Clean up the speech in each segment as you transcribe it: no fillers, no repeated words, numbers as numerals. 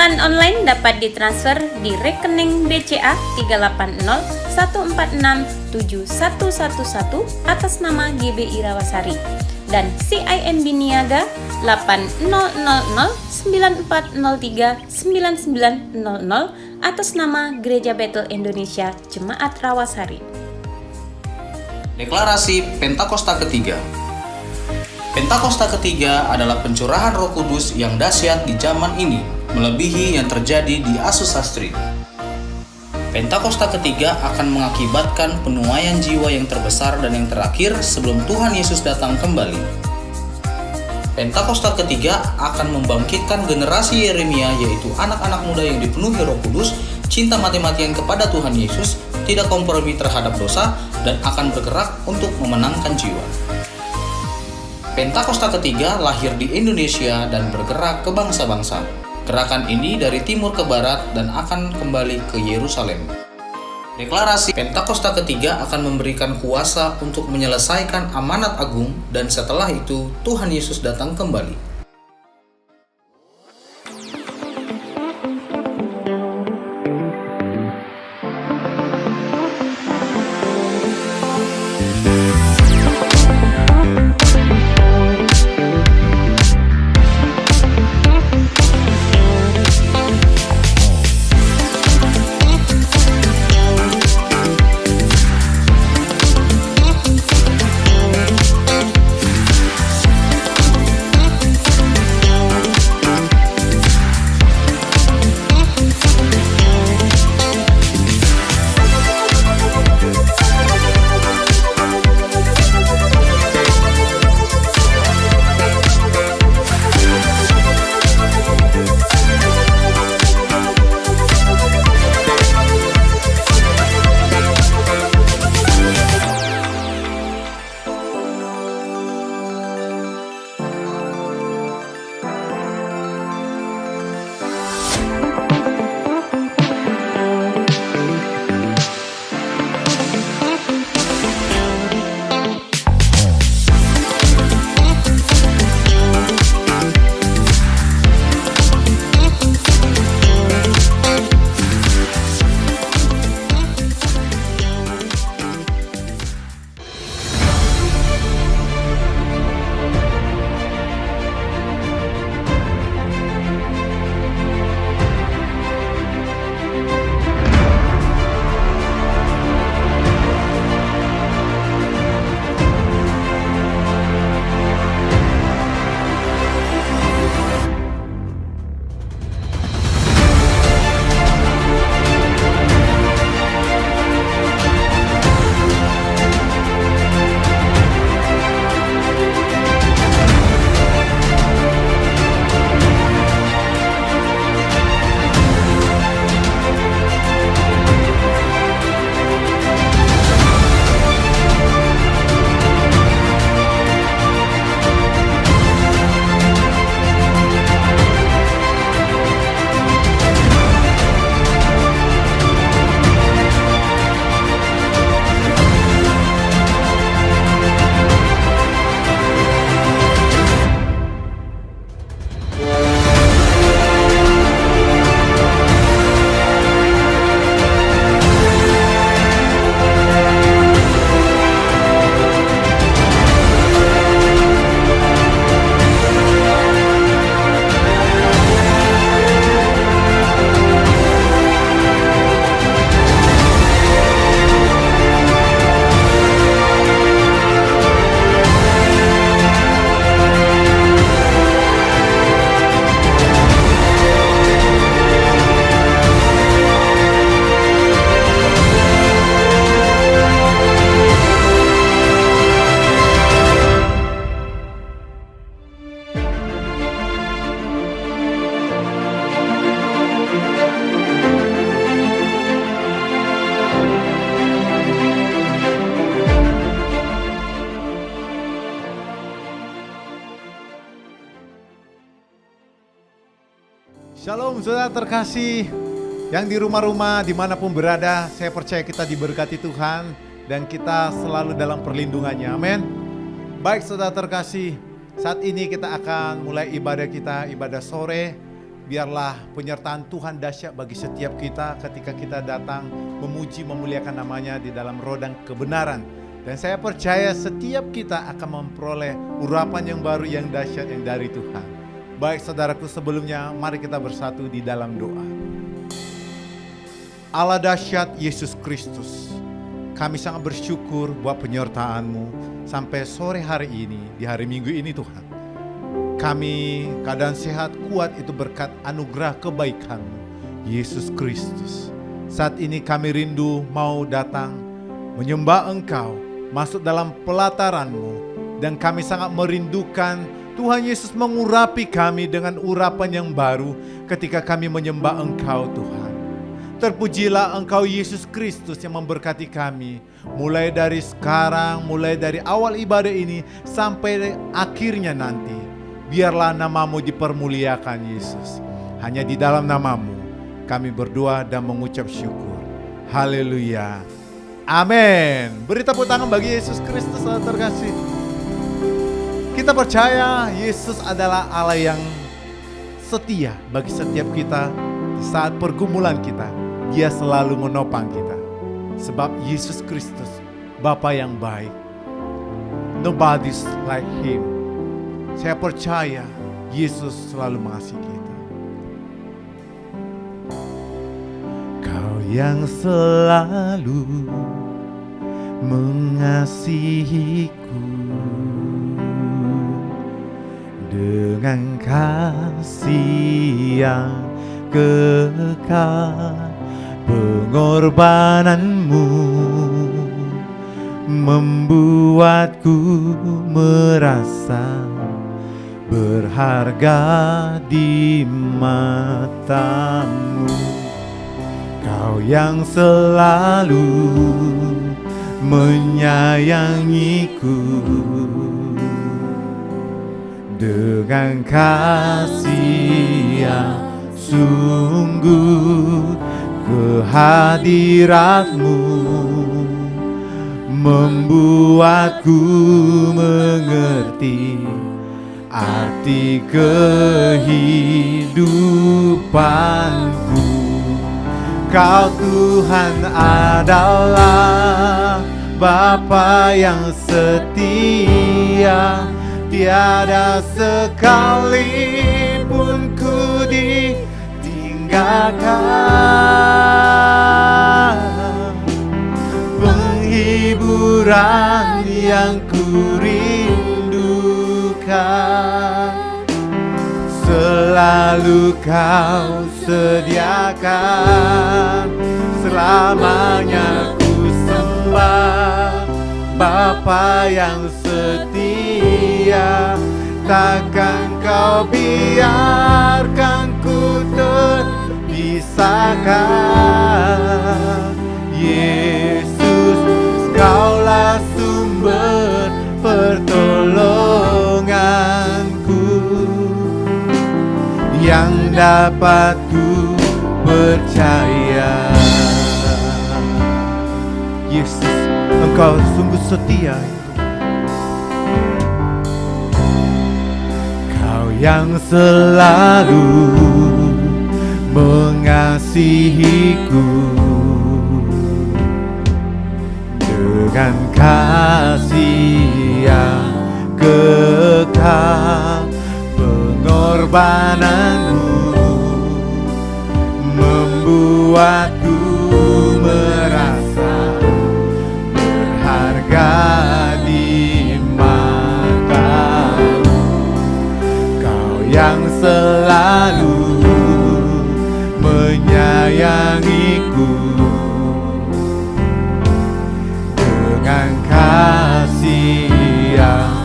Pembayaran online dapat ditransfer di rekening BCA 380 1467111 atas nama GBI Rawasari dan CIMB Niaga 800094039900 atas nama Gereja Betel Indonesia Jemaat Rawasari. Deklarasi Pentakosta ketiga. Pentakosta ketiga adalah pencurahan Roh Kudus yang dahsyat di zaman ini, melebihi yang terjadi di Azusa Street. Pentakosta ketiga akan mengakibatkan penuaian jiwa yang terbesar dan yang terakhir sebelum Tuhan Yesus datang kembali. Pentakosta ketiga akan membangkitkan generasi Yeremia, yaitu anak-anak muda yang dipenuhi Roh Kudus, cinta mati-matian kepada Tuhan Yesus, tidak kompromi terhadap dosa, dan akan bergerak untuk memenangkan jiwa. Pentakosta ketiga lahir di Indonesia dan bergerak ke bangsa-bangsa. Gerakan ini dari timur ke barat dan akan kembali ke Yerusalem. Deklarasi Pentakosta ketiga akan memberikan kuasa untuk menyelesaikan amanat agung dan setelah itu Tuhan Yesus datang kembali. Shalom saudara terkasih yang di rumah-rumah dimanapun berada, saya percaya kita diberkati Tuhan dan kita selalu dalam perlindungannya, amin. Baik saudara terkasih, saat ini kita akan mulai ibadah kita, ibadah sore. biarlah penyertaan Tuhan dahsyat bagi setiap kita ketika kita datang memuji memuliakan namanya di dalam rodang kebenaran. Dan saya percaya setiap kita akan memperoleh urapan yang baru yang dahsyat yang dari Tuhan. Baik saudaraku, sebelumnya mari kita bersatu di dalam doa. Allah dahsyat Yesus Kristus, kami sangat bersyukur buat penyertaan-Mu sampai sore hari ini, di hari Minggu ini Tuhan. Kami keadaan sehat kuat itu berkat anugerah kebaikan-Mu, Yesus Kristus. Saat ini kami rindu mau datang menyembah Engkau, masuk dalam pelataran-Mu. Dan kami sangat merindukan Tuhan Yesus mengurapi kami dengan urapan yang baru ketika kami menyembah Engkau Tuhan. Terpujilah Engkau Yesus Kristus yang memberkati kami. Mulai dari sekarang, mulai dari awal ibadah ini sampai akhirnya nanti. Biarlah nama-Mu dipermuliakan Yesus. Hanya di dalam nama-Mu kami berdoa dan mengucap syukur. Haleluya. Amin. Beri tepuk tangan bagi Yesus Kristus yang terkasih. Kita percaya Yesus adalah Allah yang setia bagi setiap kita. Di saat pergumulan kita, Dia selalu menopang kita. Sebab Yesus Kristus Bapa yang baik. Nobody's like Him. Saya percaya Yesus selalu mengasihi kita. Kau yang selalu mengasihiku dengan kasih yang kekal, pengorbananmu membuatku merasa berharga di mata-Mu. Kau yang selalu menyayangiku dengan kasih yang sungguh, kehadirat-Mu membuatku mengerti arti kehidupanku. Kau Tuhan adalah Bapa yang setia, tiada sekalipun ku ditinggalkan. Penghiburan yang ku rindukan selalu Kau sediakan. Selamanya ku sembah Bapa yang setia, takkan Kau biarkan ku terpisahkan. Yesus, Kaulah sumber pertolonganku yang dapat ku percaya. Yesus, Engkau sungguh setia. Kau yang selalu mengasihiku dengan kasih yang kekal, pengorbananmu membuatku merasa berharga di mata-Mu. Kau yang selalu menyayangiku dengan kasih yang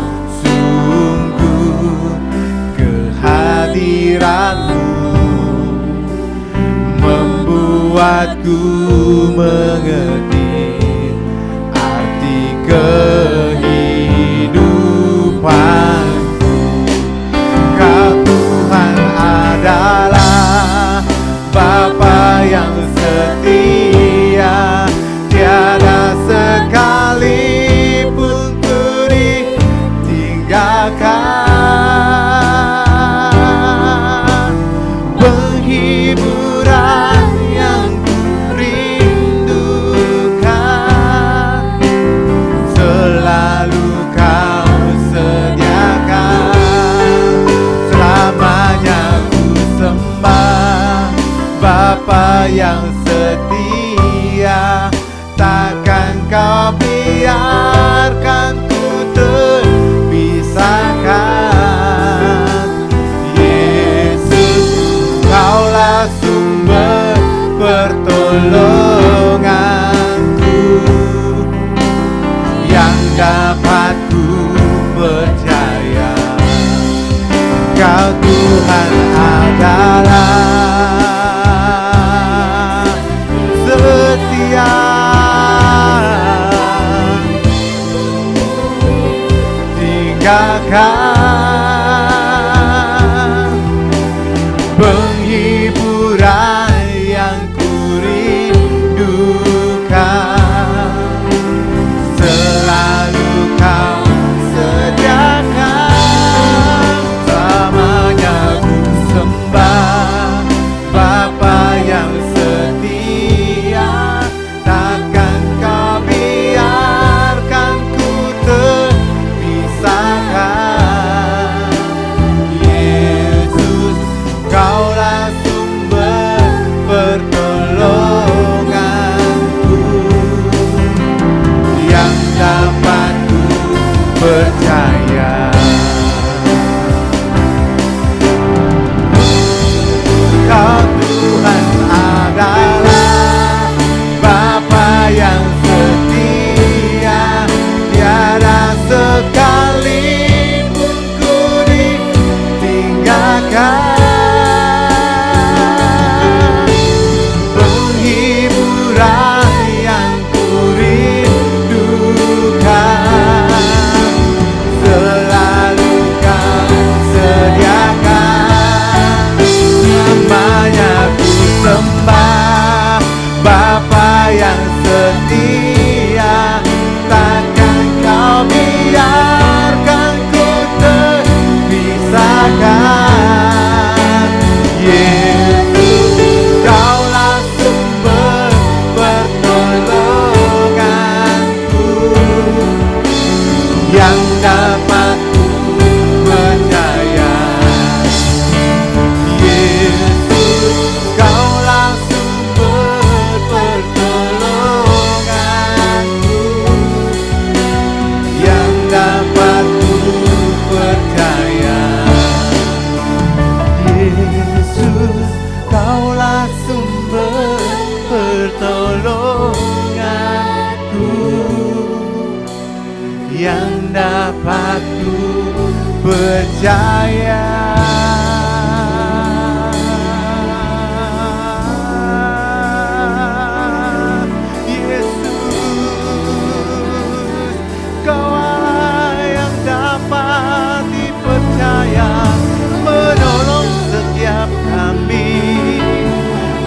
sungguh, kehadirat-Mu membuatku mengerti arti kehidupanku. Kau Tuhan adalah Bapa yang setia, tiada sekalipun ku ditinggalkan. yang setia, takkan Kau biarkan ku terpisahkan. Yesus, Kaulah sumber pertolonganku, yang dapat ku percaya. Kau Tuhan adalah setia, tinggalkan penghiburan yang ku rindukan. Selalu Kau sediakan, selamanya ku sembah Bapa yang setia, takkan Kau biarkan ku terpisahkan. Yesus, Kaulah sumber pertolonganku, yang dapat ku percaya. Kau Tuhan adalah Bapa yang setia, tiada sekalipun ku ditinggalkan. Penghiburan yang ku rindukan, selalu Kau sediakan. Namanya ku sembah Bapa yang setia, takkan Kau biarkan ku terpisahkan. Yesus, Kaulah sumber pertolonganku, yang dapat ku percaya. Yesus, Kaulah sumber pertolonganku, yang dapat ku percaya. Yesus, Kaulah sumber pertolonganku, yang dapat ku percaya. Yesus, Kau yang dapat dipercaya, menolong setiap kami,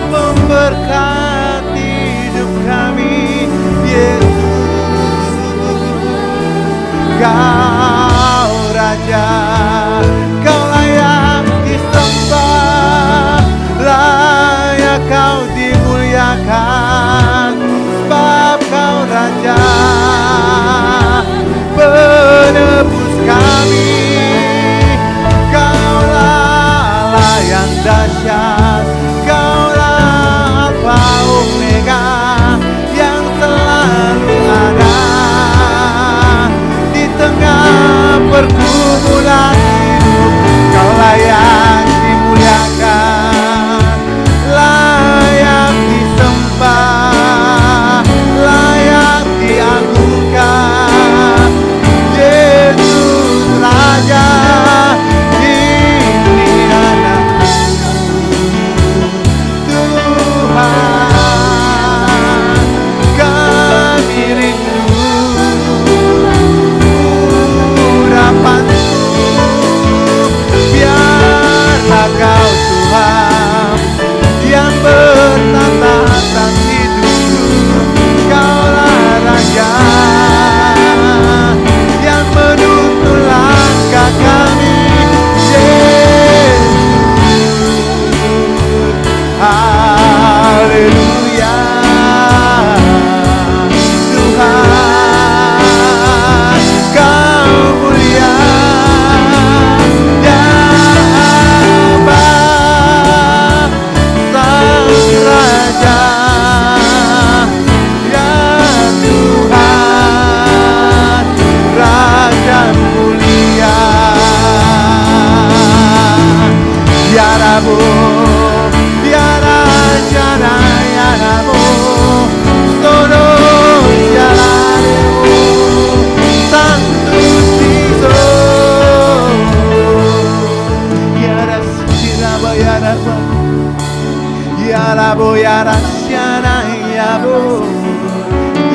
memberkati hidup kami. Yesus, Kau Raja, Kau layak disembah, layak Kau dimuliakan, sebab Kau Raja, penebus kami. Kaulah Allah yang dahsyat, Kaulah Alfa Omega, yang selalu ada di tengah pergumulan hidup. Kau layak dimuliakan, layak disembah, layak diagungkan. Yesus Raja, ini anakku. yarabo, yara jara yarabo, todo yarabo, santo Cristo, yara siraba yaraba, yarabo yara shana yabo,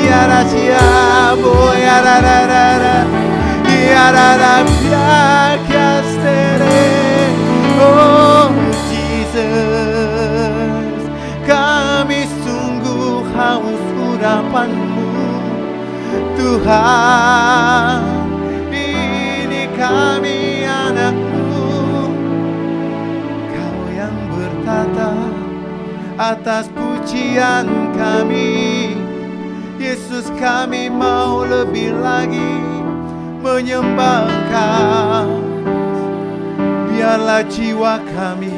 yara siabo yara rara, yara rapiakastere. Oh Jesus, kami sungguh haus urapan-Mu, Tuhan. Ini kami anak-Mu, Kau yang bertata atas pujian kami. Yesus, kami mau lebih lagi menyembah Engkau. Biarlah jiwa kami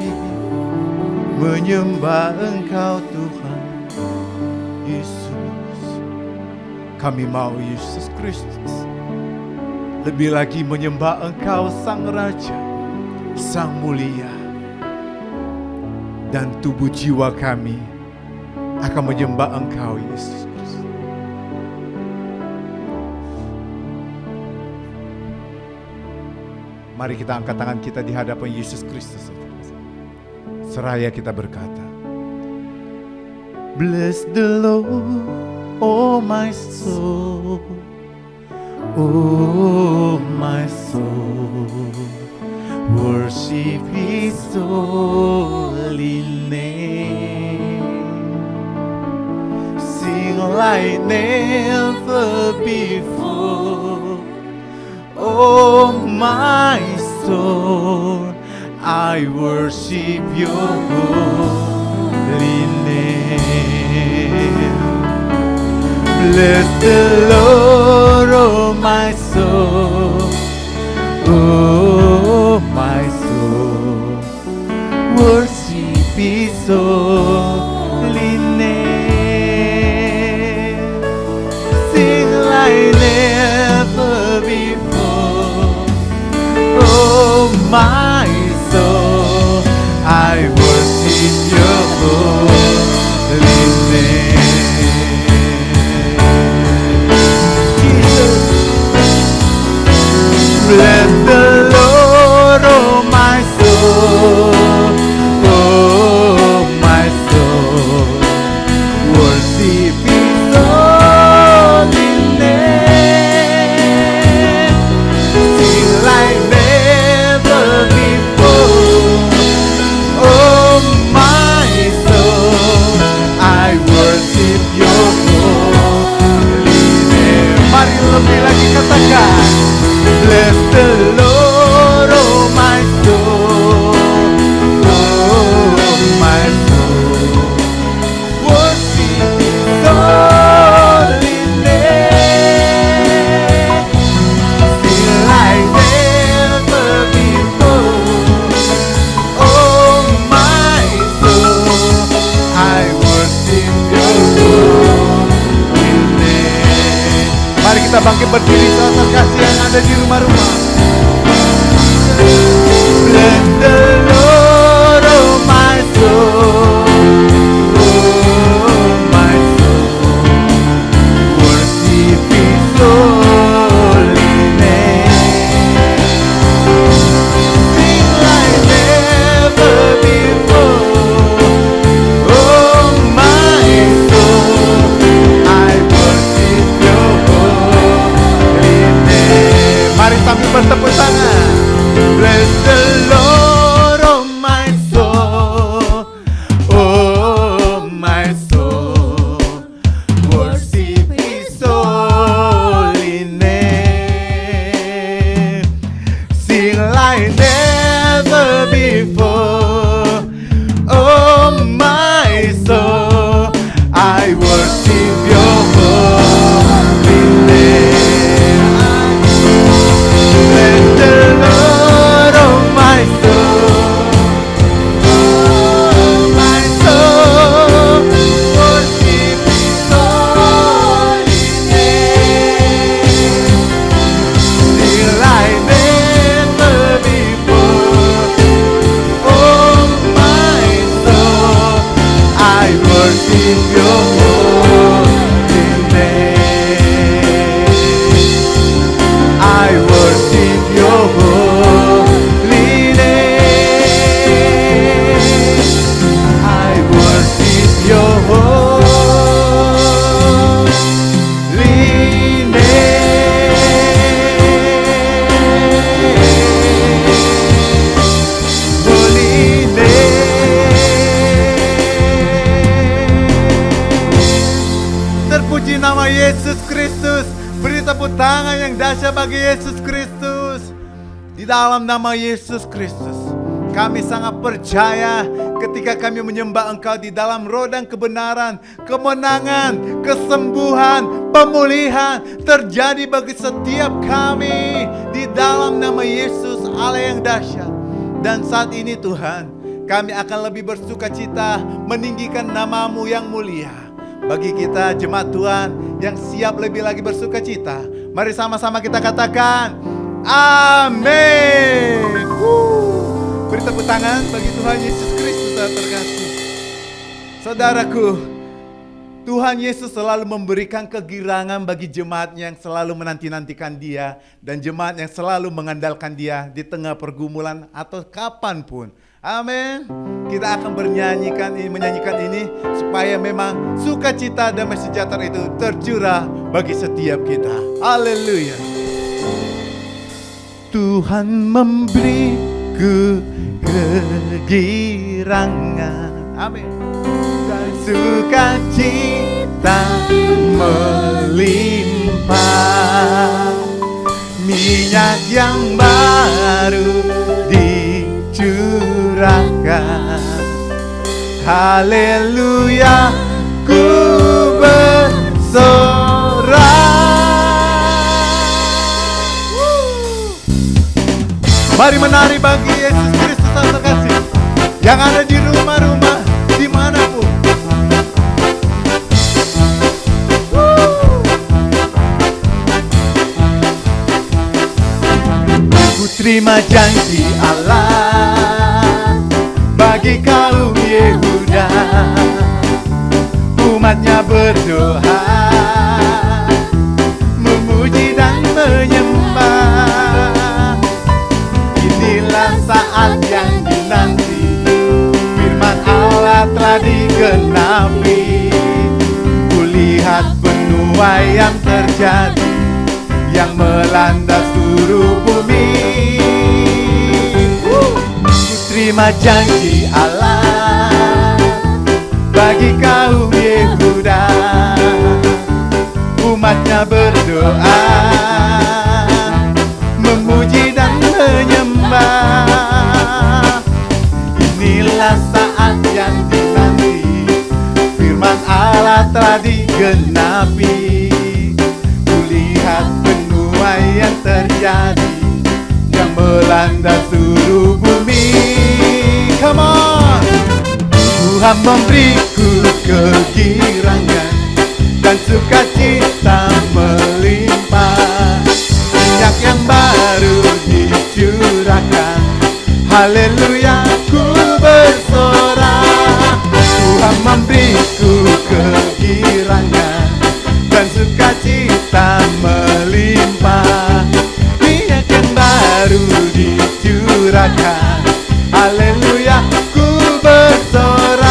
menyembah Engkau, Tuhan Yesus. Kami mau Yesus Kristus lebih lagi menyembah Engkau, Sang Raja, Sang Mulia. Dan tubuh jiwa kami akan menyembah Engkau, Yesus Kristus. Mari kita angkat tangan kita di hadapan Yesus Kristus. Seraya kita berkata, Bless the Lord, oh my soul, oh my soul, worship His holy name. Sing like never before, oh my soul, I worship Your holy name. Bless the Lord, oh my soul, oh my soul, worship His holy name. Sing like never before, oh my soul, I worship Your holy name. Jesus, bless the Lord, oh my soul, oh my tepuk tangan yang dahsyat bagi Yesus Kristus. Di dalam nama Yesus Kristus, kami sangat percaya ketika kami menyembah Engkau di dalam roh dan kebenaran, kemenangan, kesembuhan, pemulihan terjadi bagi setiap kami di dalam nama Yesus Allah yang dahsyat. Dan saat ini Tuhan, kami akan lebih bersuka cita meninggikan nama-Mu yang mulia. Bagi kita jemaat Tuhan yang siap lebih lagi bersuka cita, mari sama-sama kita katakan amin. Beri tepuk tangan bagi Tuhan Yesus Kristus yang terkasih. Saudaraku, Tuhan Yesus selalu memberikan kegirangan bagi jemaatnya yang selalu menanti-nantikan Dia, dan jemaat yang selalu mengandalkan Dia di tengah pergumulan atau kapanpun. Amin. Kita akan menyanyikan ini supaya memang sukacita damai sejahtera itu tercurah bagi setiap kita. Haleluya. Tuhan memberiku kegirangan, amin, dan sukacita melimpah, minyak yang baru dicurahkan. Haleluya, ku bersorak. Mari menari bagi Yesus Kristus yang terkasih, yang ada di rumah-rumah dimanapun. Ku terima janji Allah bagi kaum Yehuda, umatnya berdoa, memuji dan menyembah. Inilah saat yang dinanti, firman Allah telah digenapi. Kulihat penuaian terjadi yang melanda seluruh bumi. Ku terima janji Allah bagi kaum Yehuda, umatnya berdoa, memuji dan menyembah. Inilah saat yang dinanti, firman Allah telah digenapi. Kulihat penuaian terjadi yang melanda seluruh bumi. Come on. Tuhan memberiku kegirangan dan sukacita melimpah, minyak yang baru dicurahkan. Haleluya, ku bersorak. Tuhan memberiku kegirangan dan sukacita melimpah, minyak yang baru dicurahkan. Haleluya, ku bersorak.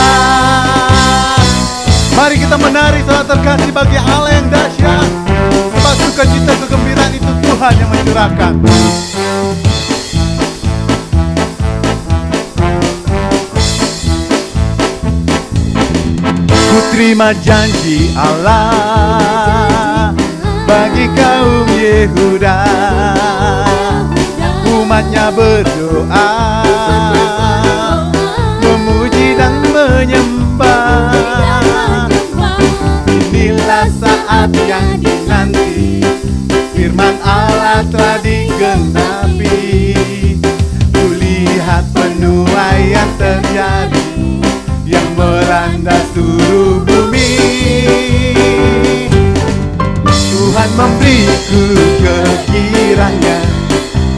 Mari kita menari saat terkasih bagi Allah yang dahsyat. Sebab sukacita kegembiraan itu Tuhan yang mencurahkan. Ku terima janji Allah bagi kaum Yehuda, umatnya berdoa, memuji dan menyembah. Inilah saat yang dinanti, firman Allah telah digenapi. Kulihat penuaian terjadi yang melanda seluruh bumi. Tuhan memberiku kegirangan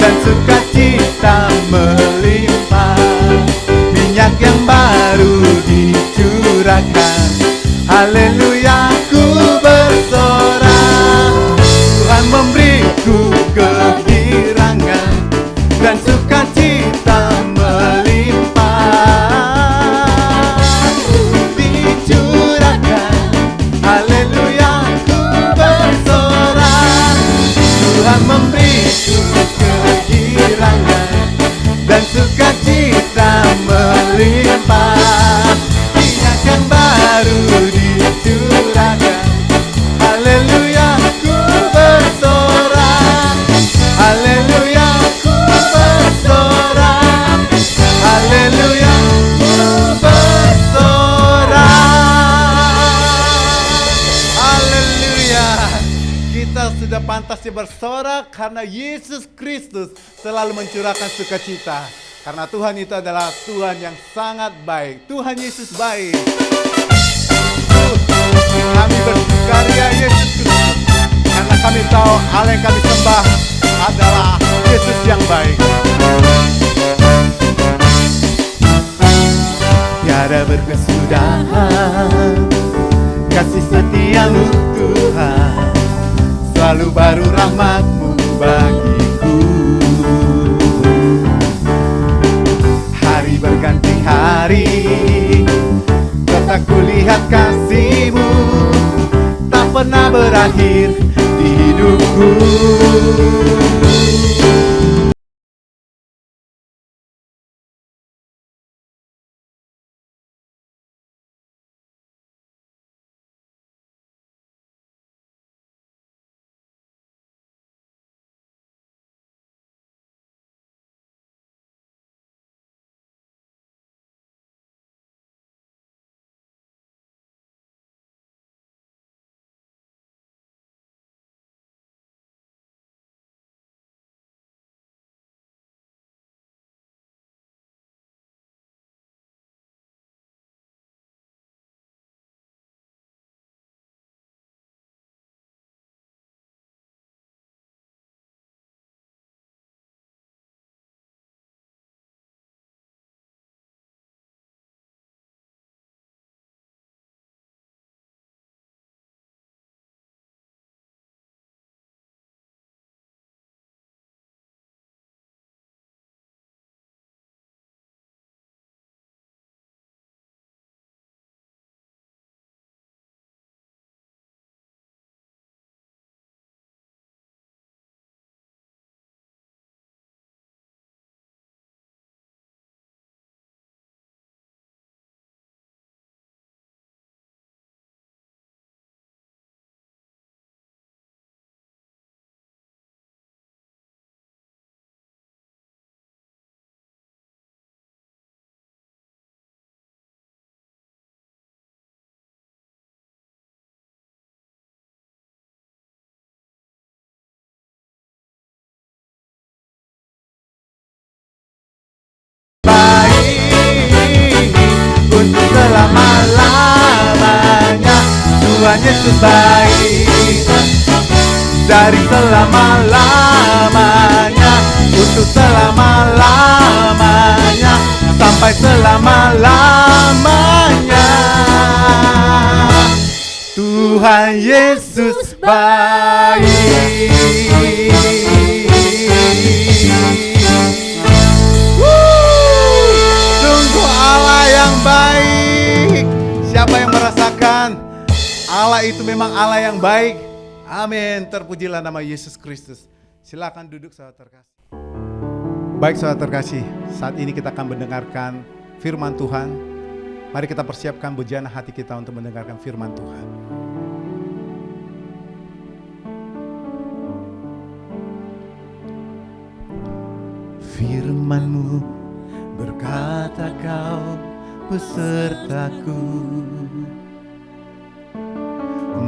dan sukacita melimpah, minyak yang baru dicurahkan. Haleluya, ku bersorak. Tuhan memberiku kegirangan dan sukacita melimpah, dicurahkan. Haleluya, ku bersorak. Tuhan memberiku kegirangan pantasnya bersorak karena Yesus Kristus selalu mencurahkan sukacita. Karena Tuhan itu adalah Tuhan yang sangat baik. Tuhan Yesus baik. Kami bersukaria Yesus Kristus karena kami tahu Allah yang kami sembah adalah Yesus yang baik. Tiada berkesudahan kasih setiamu Tuhan, selalu baru rahmat-Mu bagiku. Hari berganti hari, tetap kulihat kasih-Mu, tak pernah berakhir di hidupku. Untuk selama-lamanya Tuhan Yesus baik. Dari selama-lamanya, untuk selama-lamanya, sampai selama-lamanya Tuhan Yesus baik. Allah yang baik. Siapa yang merasakan Allah itu memang Allah yang baik? Amin. Terpujilah nama Yesus Kristus. Silakan duduk saudara terkasih. Baik saudara terkasih, saat ini kita akan mendengarkan firman Tuhan. Mari kita persiapkan bejana hati kita untuk mendengarkan firman Tuhan. Firman-Mu berkata Kau besertaku,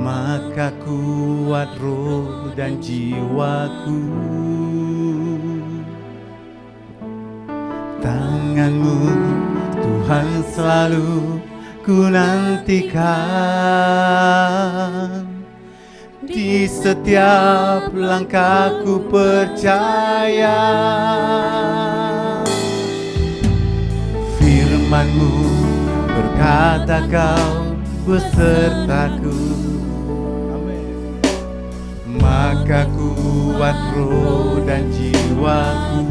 maka kuat roh dan jiwaku. Tangan-Mu Tuhan selalu ku nantikan, di setiap langkahku percaya. Firman-Mu berkata Kau besertaku, amin. Maka kuat roh dan jiwaku.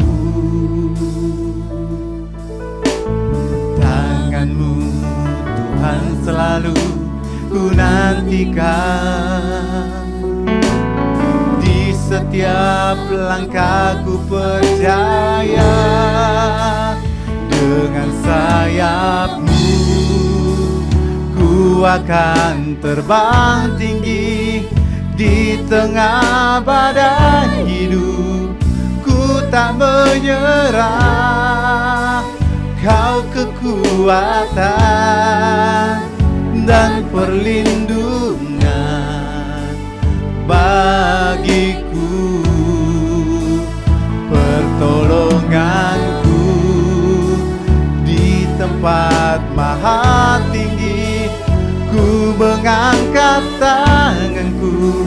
Tangan-Mu Tuhan selalu ku nantikan, di setiap langkahku percaya. Dengan sayap-Mu ku akan terbang tinggi, di tengah badai hidup ku tak menyerah. Kau kekuatan dan perlindungan bagiku. maha tinggi. Ku mengangkat tanganku,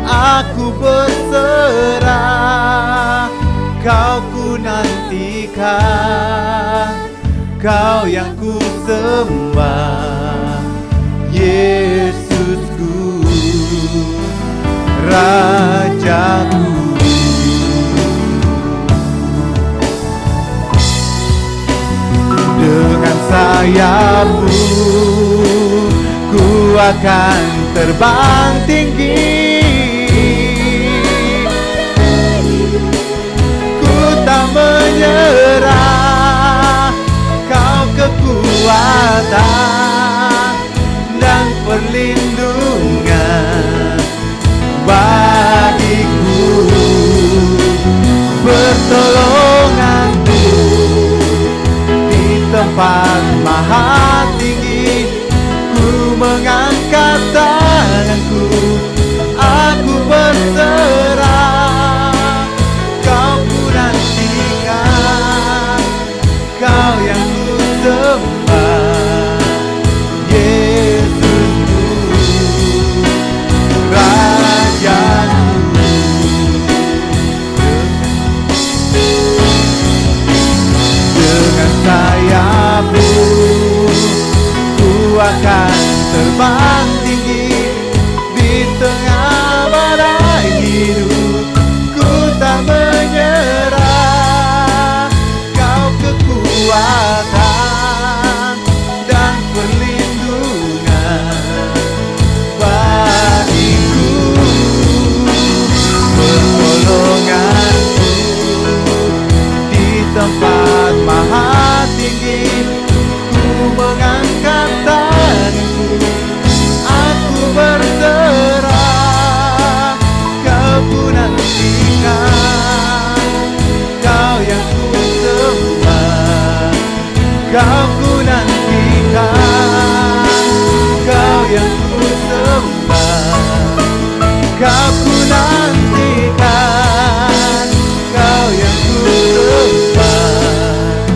aku berserah. Kau ku nantikan, Kau yang ku sembah, Yesusku, Rajaku. Dengan sayapmu ku akan terbang tinggi. Ku tak menyerah, Kau kekuatan dan perlindungan bagiku. Pertolonganmu di tempat maha tinggi. Ku mengangkat tanganku, aku berserah. Kau ku nantikan, Kau yang ku sembah, Yesusku, Rajaku. Dengan sayapmu ku akan terbang tinggi. Di tengah badai hidup ku tak menyerah. Kau kekuatan dan perlindungan bagiku. Pertolonganku di tempat maha tinggi. Ku mengangkat tanganku, aku berserah. Kau ku nantikan, Kau yang ku sembah. Kau ku nantikan, Kau yang ku sembah. Kau ku nantikan, Kau yang ku sembah,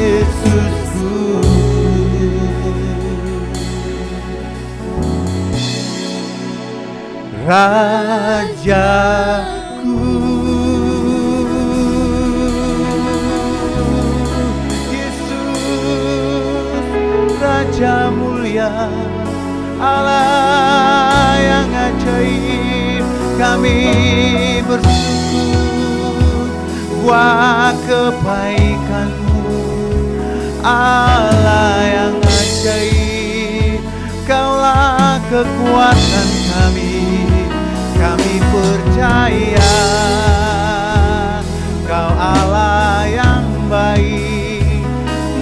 Yesusku. Rajaku, Yesus, Raja mulia, Allah yang ajaib. Kami bersyukur buat kebaikan-Mu, Allah yang ajaib. Kaulah kekuatan kami, kami percaya Kau Allah yang baik,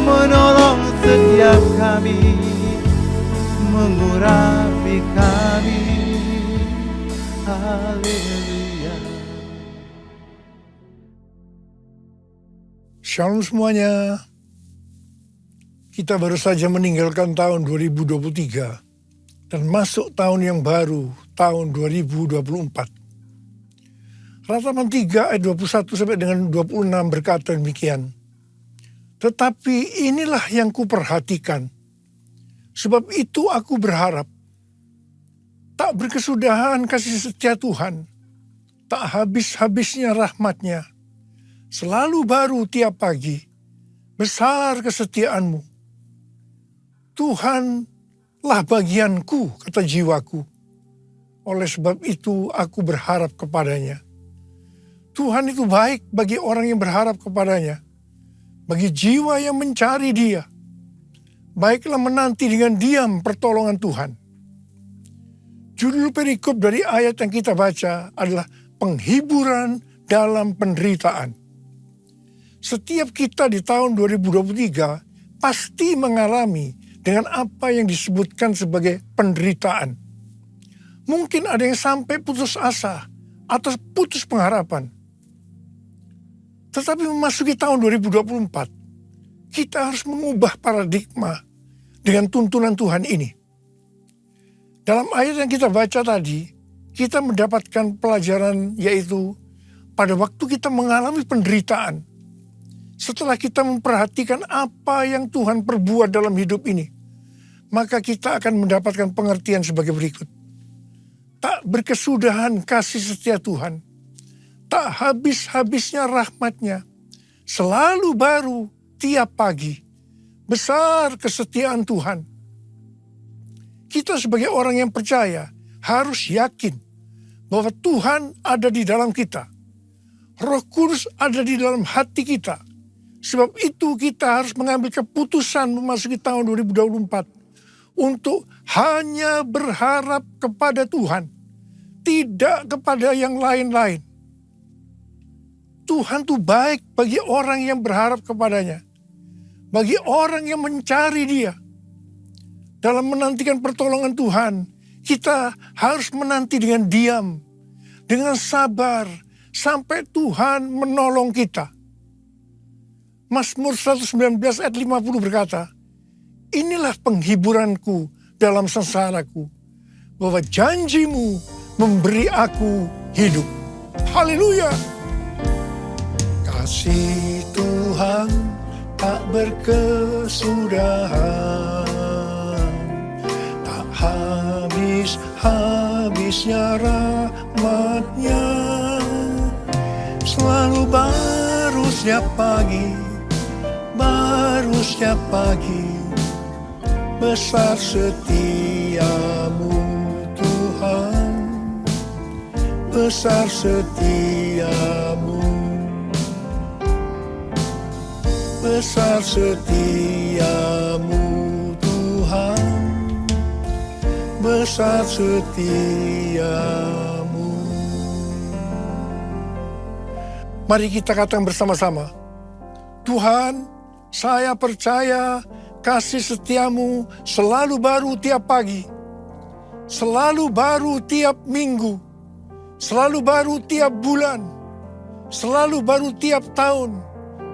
menolong setiap kami, mengurapi kami. Haleluya. Shalom semuanya. Kita baru saja meninggalkan tahun 2023 dan masuk tahun yang baru, tahun 2024. Rataman 3 ayat 21 sampai dengan 26 berkata demikian. Tetapi inilah yang kuperhatikan, sebab itu aku berharap. Tak berkesudahan kasih setia Tuhan, tak habis-habisnya rahmat-Nya. Selalu baru tiap pagi, besar kesetiaan-Mu. Tuhanlah bagianku, kata jiwaku. Oleh sebab itu aku berharap kepada-Nya. Tuhan itu baik bagi orang yang berharap kepada-Nya, bagi jiwa yang mencari Dia. Baiklah menanti dengan diam pertolongan Tuhan. Judul perikop dari ayat yang kita baca adalah penghiburan dalam penderitaan. Setiap kita di tahun 2023 pasti mengalami dengan apa yang disebutkan sebagai penderitaan. Mungkin ada yang sampai putus asa atau putus pengharapan. Tetapi memasuki tahun 2024, kita harus mengubah paradigma dengan tuntunan Tuhan ini. Dalam ayat yang kita baca tadi, kita mendapatkan pelajaran yaitu pada waktu kita mengalami penderitaan, setelah kita memperhatikan apa yang Tuhan perbuat dalam hidup ini, maka kita akan mendapatkan pengertian sebagai berikut. Tak berkesudahan kasih setia Tuhan, tak habis-habisnya rahmat-Nya, selalu baru tiap pagi, besar kesetiaan Tuhan. Kita sebagai orang yang percaya harus yakin bahwa Tuhan ada di dalam kita. Roh Kudus ada di dalam hati kita. Sebab itu kita harus mengambil keputusan memasuki tahun 2024 untuk hanya berharap kepada Tuhan, tidak kepada yang lain-lain. Tuhan itu baik bagi orang yang berharap kepadanya, bagi orang yang mencari Dia. Dalam menantikan pertolongan Tuhan, kita harus menanti dengan diam, dengan sabar, sampai Tuhan menolong kita. Mazmur 119 ayat 50 berkata, inilah penghiburanku dalam sengsaraku, bahwa janji-Mu memberi aku hidup. Haleluya! Kasih Tuhan tak berkesudahan, tak habis-habisnya rahmat-Nya, selalu baru setiap pagi, baru setiap pagi, besar setiamu Tuhan, besar setiamu, besar setiamu Tuhan, besar setiamu. Mari kita katakan bersama-sama, Tuhan, saya percaya kasih setiamu selalu baru tiap pagi, selalu baru tiap minggu, selalu baru tiap bulan, selalu baru tiap tahun.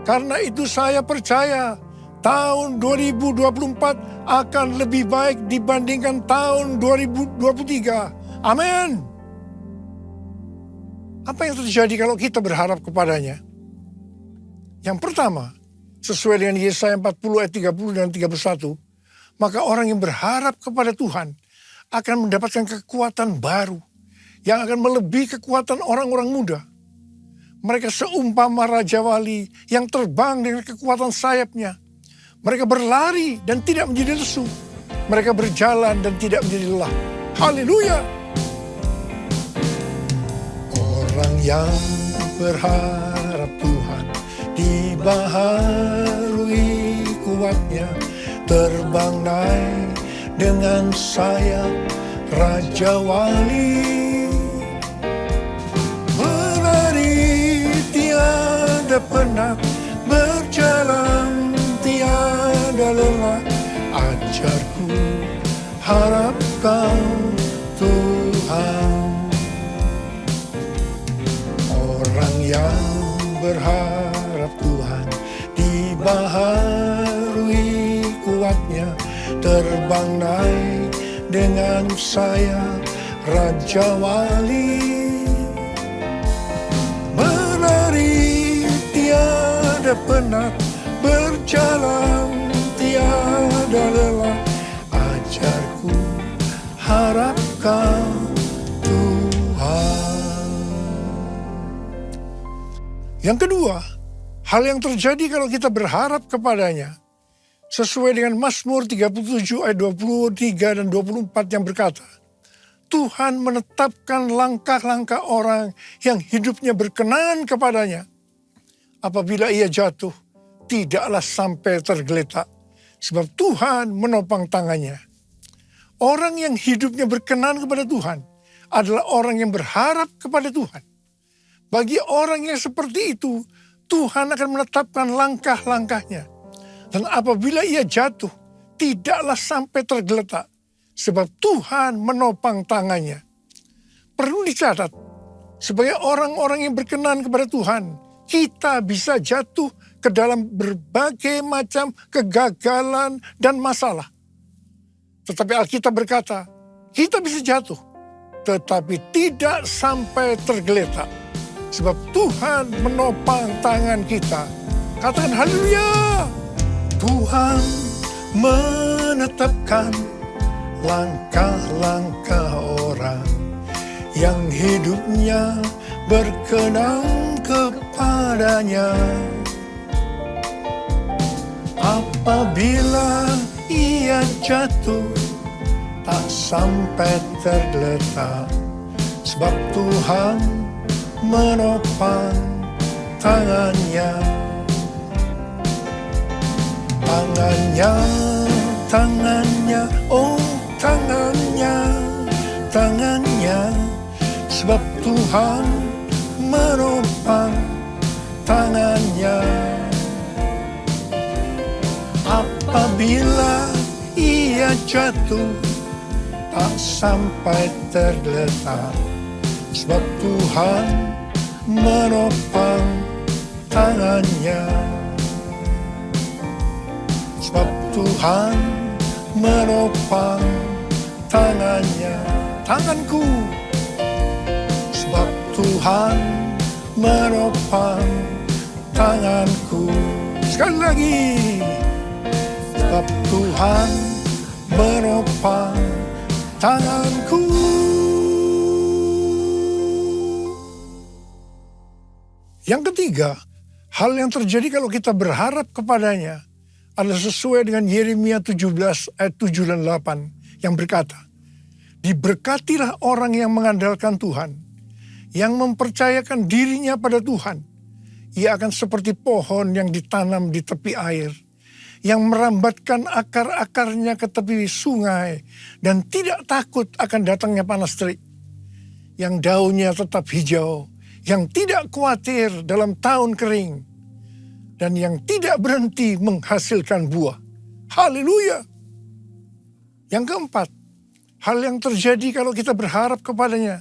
Karena itu saya percaya tahun 2024 akan lebih baik dibandingkan tahun 2023. Amin. Apa yang terjadi kalau kita berharap kepadanya? Yang pertama, sesuai dengan Yesaya 40 ayat 30 dan 31, maka orang yang berharap kepada Tuhan akan mendapatkan kekuatan baru yang akan melebihi kekuatan orang-orang muda. Mereka seumpama Raja Wali yang terbang dengan kekuatan sayapnya. Mereka berlari dan tidak menjadi lesu. Mereka berjalan dan tidak menjadi lelah. Haleluya! Orang yang berharap Tuhan dibaharui kuatnya, terbang naik dengan sayap Raja Wali, berlari tiada penat, berjalan tiada lelah. Ajarku harap Kau Tuhan. Orang yang berharap Tuhan dibaharui kuatnya, terbang naik dengan sayap Raja Wali, berlari tiada penat, berjalan tiada lelah. Ajarku harap Kau Tuhan. Yang kedua, hal yang terjadi kalau kita berharap kepadanya, sesuai dengan Mazmur 37 ayat 23 dan 24 yang berkata, Tuhan menetapkan langkah-langkah orang yang hidupnya berkenan kepadanya. Apabila ia jatuh, tidaklah sampai tergeletak, sebab Tuhan menopang tangannya. Orang yang hidupnya berkenan kepada Tuhan adalah orang yang berharap kepada Tuhan. Bagi orang yang seperti itu, Tuhan akan menetapkan langkah-langkahnya. Dan apabila ia jatuh, tidaklah sampai tergeletak, sebab Tuhan menopang tangannya. Perlu dicatat, sebagai orang-orang yang berkenan kepada Tuhan, kita bisa jatuh ke dalam berbagai macam kegagalan dan masalah. Tetapi Alkitab berkata, kita bisa jatuh, tetapi tidak sampai tergeletak. Sebab Tuhan menopang tangan kita Katakan haleluya. Tuhan menetapkan langkah-langkah orang yang hidupnya berkenan kepadanya. Apabila ia jatuh, tak sampai tergeletak, sebab Tuhan menopang tangannya. Tangannya, tangannya, oh tangannya, tangannya, sebab Tuhan menopang tangannya. Apabila ia jatuh, tak sampai tergeletak, sebab Tuhan menopang tangannya. Sebab Tuhan menopang tangannya. Tanganku. Sebab Tuhan menopang tanganku. Sekali lagi. Sebab Tuhan menopang tanganku. Yang ketiga, hal yang terjadi kalau kita berharap kepadanya adalah sesuai dengan Yeremia 17 ayat 7 dan 8 yang berkata, diberkatilah orang yang mengandalkan Tuhan, yang mempercayakan dirinya pada Tuhan. Ia akan seperti pohon yang ditanam di tepi air, yang merambatkan akar-akarnya ke tepi sungai dan tidak takut akan datangnya panas terik, yang daunnya tetap hijau, yang tidak khawatir dalam tahun kering, dan yang tidak berhenti menghasilkan buah. Haleluya. Yang keempat, hal yang terjadi kalau kita berharap kepadanya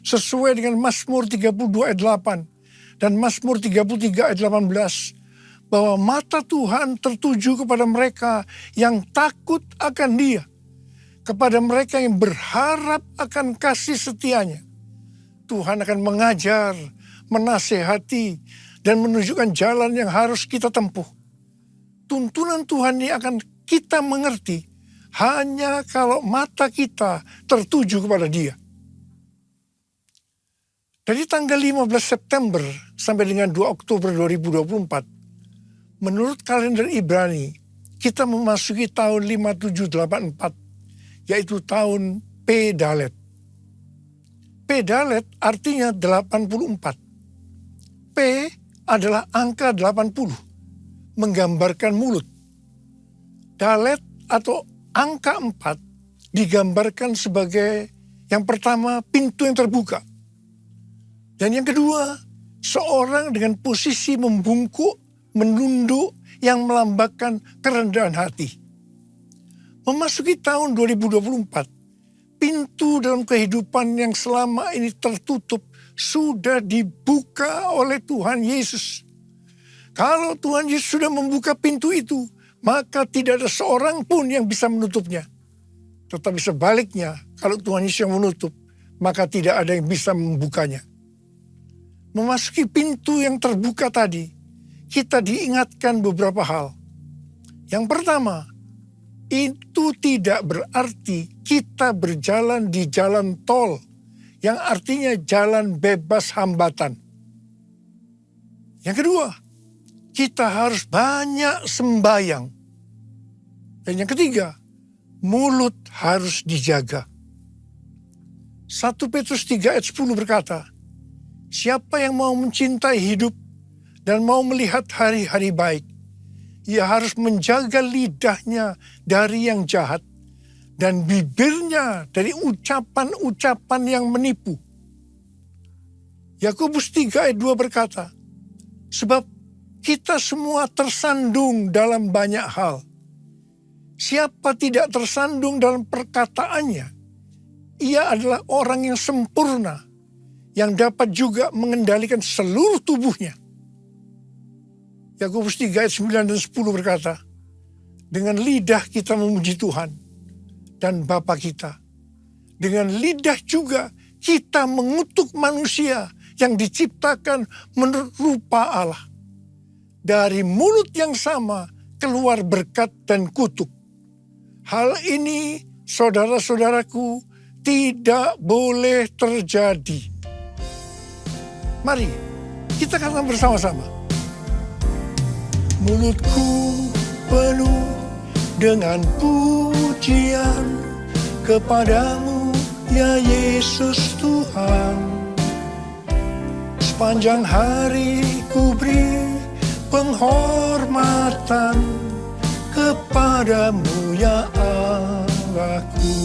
sesuai dengan Mazmur 32 ayat 8 dan Mazmur 33 ayat 18, bahwa mata Tuhan tertuju kepada mereka yang takut akan Dia, kepada mereka yang berharap akan kasih setianya. Tuhan akan mengajar, menasehati, dan menunjukkan jalan yang harus kita tempuh. Tuntunan Tuhan ini akan kita mengerti hanya kalau mata kita tertuju kepada Dia. Dari tanggal 15 September sampai dengan 2 Oktober 2024, menurut kalender Ibrani, kita memasuki tahun 5784, yaitu tahun P Dalet. P Dalet artinya 84. P adalah angka 80, menggambarkan mulut. Dalet atau angka 4 digambarkan sebagai yang pertama, pintu yang terbuka. Dan yang kedua, seorang dengan posisi membungkuk, menunduk yang melambangkan kerendahan hati. Memasuki tahun 2024, pintu dalam kehidupan yang selama ini tertutup sudah dibuka oleh Tuhan Yesus. Kalau Tuhan Yesus sudah membuka pintu itu, maka tidak ada seorang pun yang bisa menutupnya. Tetapi sebaliknya, kalau Tuhan Yesus yang menutup, maka tidak ada yang bisa membukanya. Memasuki pintu yang terbuka tadi, kita diingatkan beberapa hal. Yang pertama, itu tidak berarti kita berjalan di jalan tol, yang artinya jalan bebas hambatan. Yang kedua, kita harus banyak sembahyang. Dan yang ketiga, mulut harus dijaga. 1 Petrus 3 ayat 10 berkata, siapa yang mau mencintai hidup dan mau melihat hari-hari baik, ia harus menjaga lidahnya dari yang jahat dan bibirnya dari ucapan-ucapan yang menipu. Yakobus 3 ayat 2 berkata, sebab kita semua tersandung dalam banyak hal. Siapa tidak tersandung dalam perkataannya, ia adalah orang yang sempurna, yang dapat juga mengendalikan seluruh tubuhnya. Yakobus 3 ayat 9 dan 10 berkata, dengan lidah kita memuji Tuhan dan Bapa kita. Dengan lidah juga kita mengutuk manusia yang diciptakan menurut rupa Allah. dari mulut yang sama keluar berkat dan kutuk. Hal ini, saudara-saudaraku, tidak boleh terjadi. Mari kita katakan bersama-sama. Mulutku penuh dengan pujian kepadamu, ya Yesus Tuhan. Sepanjang hari ku beri penghormatan kepadamu, ya Allahku.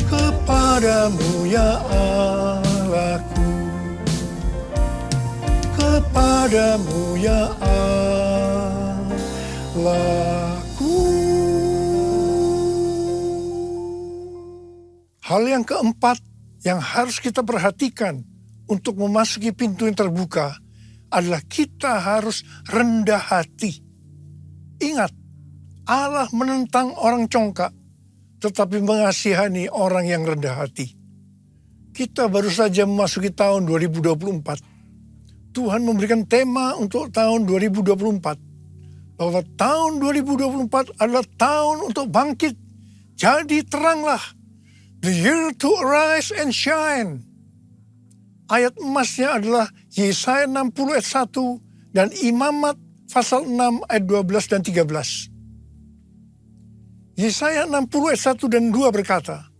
Kepadamu, ya Allahku. Kepadamu, ya Allahku. Hal yang keempat yang harus kita perhatikan untuk memasuki pintu yang terbuka adalah kita harus rendah hati. Ingat, Allah menentang orang congkak, tetapi mengasihani orang yang rendah hati. Kita baru saja memasuki tahun 2024. Tuhan memberikan tema untuk tahun 2024. Bahwa tahun 2024 adalah tahun untuk bangkit. Jadi teranglah. The year to arise and shine. Ayat emasnya adalah Yesaya 60 ayat 1 dan Imamat pasal 6 ayat 12 dan 13. Yesaya 60 ayat 1 dan 2 berkata,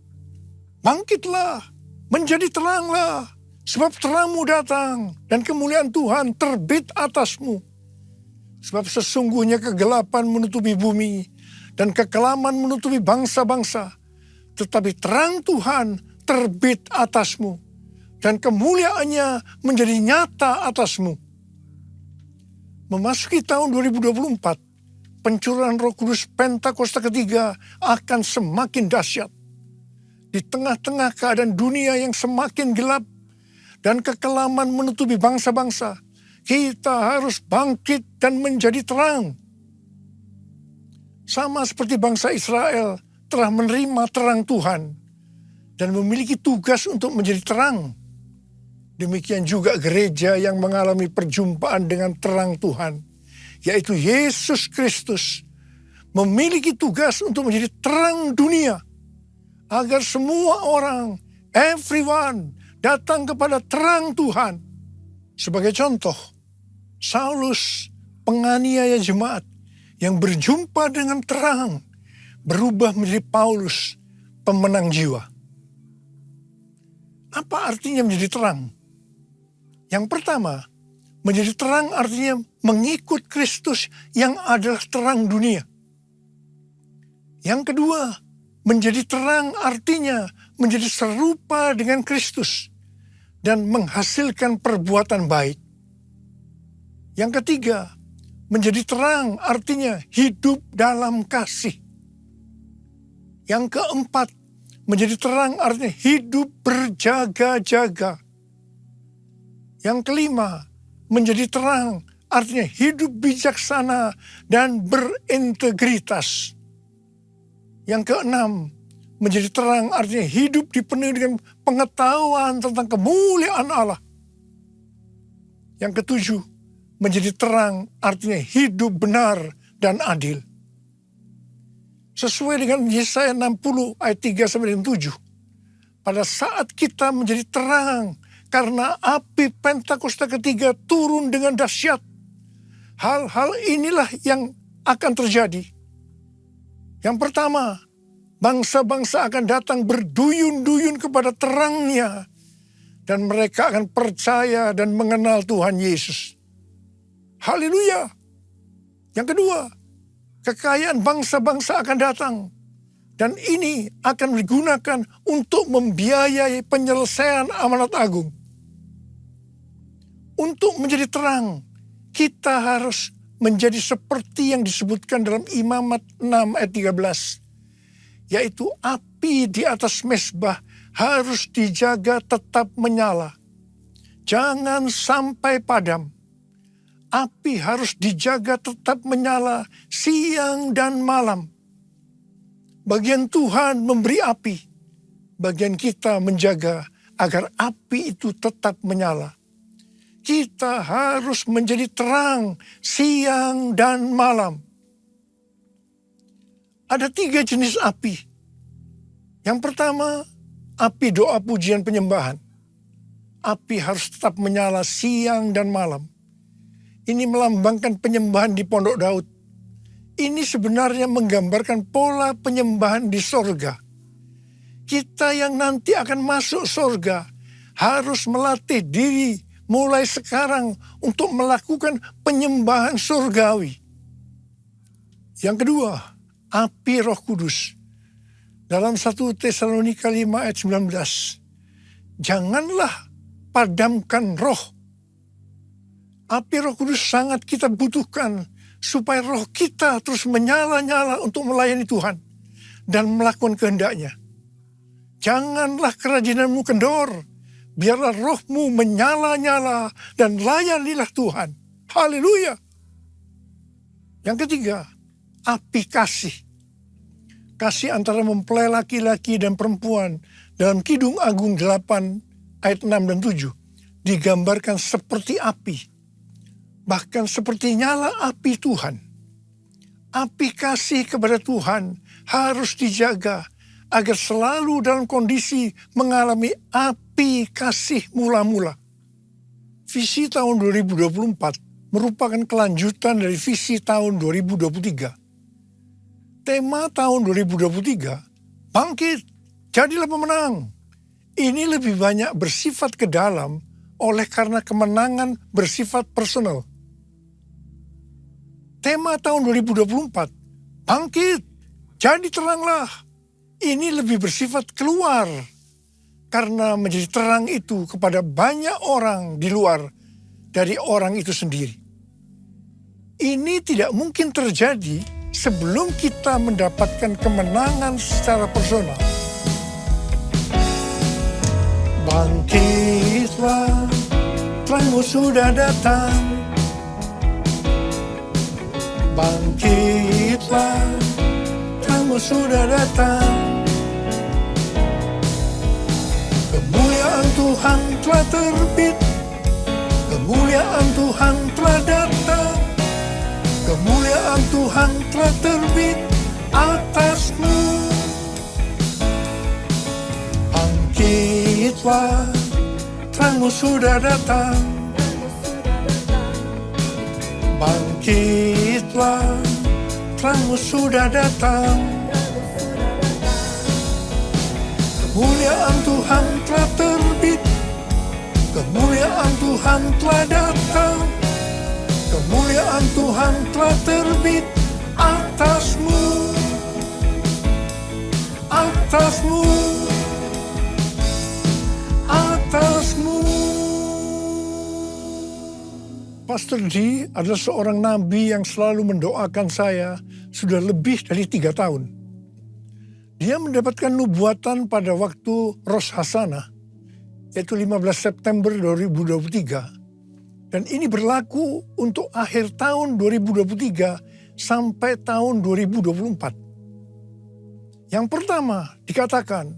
bangkitlah, menjadi teranglah, sebab terangmu datang dan kemuliaan Tuhan terbit atasmu. Sebab sesungguhnya kegelapan menutupi bumi dan kekelaman menutupi bangsa-bangsa. Tetapi terang Tuhan terbit atasmu dan kemuliaannya menjadi nyata atasmu. Memasuki tahun 2024, pencurahan Roh Kudus Pentakosta ketiga akan semakin dahsyat. Di tengah-tengah keadaan dunia yang semakin gelap dan kekelaman menutupi bangsa-bangsa, kita harus bangkit dan menjadi terang. Sama seperti bangsa Israel telah menerima terang Tuhan dan memiliki tugas untuk menjadi terang. Demikian juga gereja yang mengalami perjumpaan dengan terang Tuhan, yaitu Yesus Kristus, memiliki tugas untuk menjadi terang dunia, agar semua orang, everyone, datang kepada terang Tuhan. Sebagai contoh, Saulus, penganiaya jemaat yang berjumpa dengan terang, berubah menjadi Paulus, pemenang jiwa. Apa artinya menjadi terang? Yang pertama, menjadi terang artinya mengikut Kristus yang adalah terang dunia. Yang kedua, menjadi terang artinya menjadi serupa dengan Kristus dan menghasilkan perbuatan baik. Yang ketiga, menjadi terang artinya hidup dalam kasih. Yang keempat, menjadi terang artinya hidup berjaga-jaga. Yang kelima, menjadi terang artinya hidup bijaksana dan berintegritas. Yang keenam, menjadi terang artinya hidup dipenuhi dengan pengetahuan tentang kemuliaan Allah. Yang ketujuh, menjadi terang artinya hidup benar dan adil. Sesuai dengan Yesaya 60 ayat 3-7. Pada saat kita menjadi terang karena api Pentakosta ketiga turun dengan dahsyat, hal-hal inilah yang akan terjadi. Yang pertama, bangsa-bangsa akan datang berduyun-duyun kepada terangnya, dan mereka akan percaya dan mengenal Tuhan Yesus. Haleluya. Yang kedua, kekayaan bangsa-bangsa akan datang, dan ini akan digunakan untuk membiayai penyelesaian amanat agung. Untuk menjadi terang, kita harus menjadi seperti yang disebutkan dalam Imamat 6 ayat 13. Yaitu api di atas mezbah harus dijaga tetap menyala. Jangan sampai padam. Api harus dijaga tetap menyala siang dan malam. Bagian Tuhan memberi api. Bagian kita menjaga agar api itu tetap menyala. Kita harus menjadi terang siang dan malam. Ada 3 jenis api. Yang pertama, api doa pujian penyembahan. Api harus tetap menyala siang dan malam. Ini melambangkan penyembahan di Pondok Daud. Ini sebenarnya menggambarkan pola penyembahan di sorga. Kita yang nanti akan masuk sorga harus melatih diri mulai sekarang untuk melakukan penyembahan surgawi. Yang kedua, api Roh Kudus. Dalam 1 Tesalonika 5 ayat 19. Janganlah padamkan roh. Api Roh Kudus sangat kita butuhkan supaya roh kita terus menyala-nyala untuk melayani Tuhan dan melakukan kehendak-Nya. Janganlah kerajinanmu kendor. Biarlah rohmu menyala-nyala dan layanilah Tuhan. Haleluya. Yang ketiga, api kasih. Kasih antara mempelai laki-laki dan perempuan dalam Kidung Agung 8 ayat 6 dan 7 digambarkan seperti api. Bahkan seperti nyala api Tuhan. Api kasih kepada Tuhan harus dijaga agar selalu dalam kondisi mengalami api kasih mula-mula. Visi tahun 2024 merupakan kelanjutan dari visi tahun 2023. Tema tahun 2023, bangkit, jadilah pemenang. Ini lebih banyak bersifat ke dalam oleh karena kemenangan bersifat personal. Tema tahun 2024, bangkit, jadi teranglah. Ini lebih bersifat keluar, karena menjadi terang itu kepada banyak orang di luar dari orang itu sendiri. Ini tidak mungkin terjadi sebelum kita mendapatkan kemenangan secara personal. Bangkitlah, terangmu sudah datang. Bangkitlah, terangmu sudah datang. Kemuliaan Tuhan telah terbit, kemuliaan Tuhan telah datang, kemuliaan Tuhan telah terbit atasmu. Bangkitlah, terangmu sudah datang. Bangkitlah, terangmu sudah datang. Kemuliaan Tuhan telah terbit, kemuliaan Tuhan telah datang, kemuliaan Tuhan telah terbit atasmu, atasmu, atasmu. Pastor D adalah seorang nabi yang selalu mendoakan saya sudah lebih dari 3 tahun. Dia mendapatkan nubuatan pada waktu Rosh Hashanah, yaitu 15 September 2023. Dan ini berlaku untuk akhir tahun 2023 sampai tahun 2024. Yang pertama dikatakan,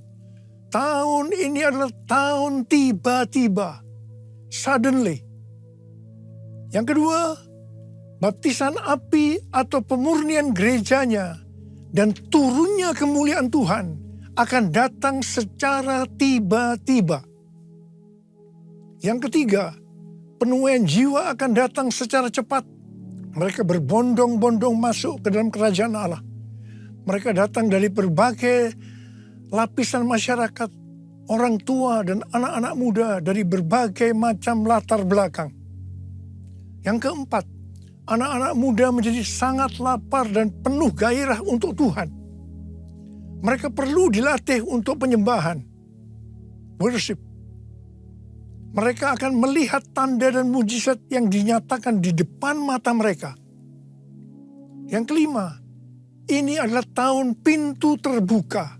tahun ini adalah tahun tiba-tiba, suddenly. Yang kedua, baptisan api atau pemurnian gerejanya dan turunnya kemuliaan Tuhan akan datang secara tiba-tiba. Yang ketiga, penuaian jiwa akan datang secara cepat. Mereka berbondong-bondong masuk ke dalam kerajaan Allah. Mereka datang dari berbagai lapisan masyarakat, orang tua dan anak-anak muda dari berbagai macam latar belakang. Yang keempat, anak-anak muda menjadi sangat lapar dan penuh gairah untuk Tuhan. Mereka perlu dilatih untuk penyembahan, worship. Mereka akan melihat tanda dan mujizat yang dinyatakan di depan mata mereka. Yang kelima, ini adalah tahun pintu terbuka.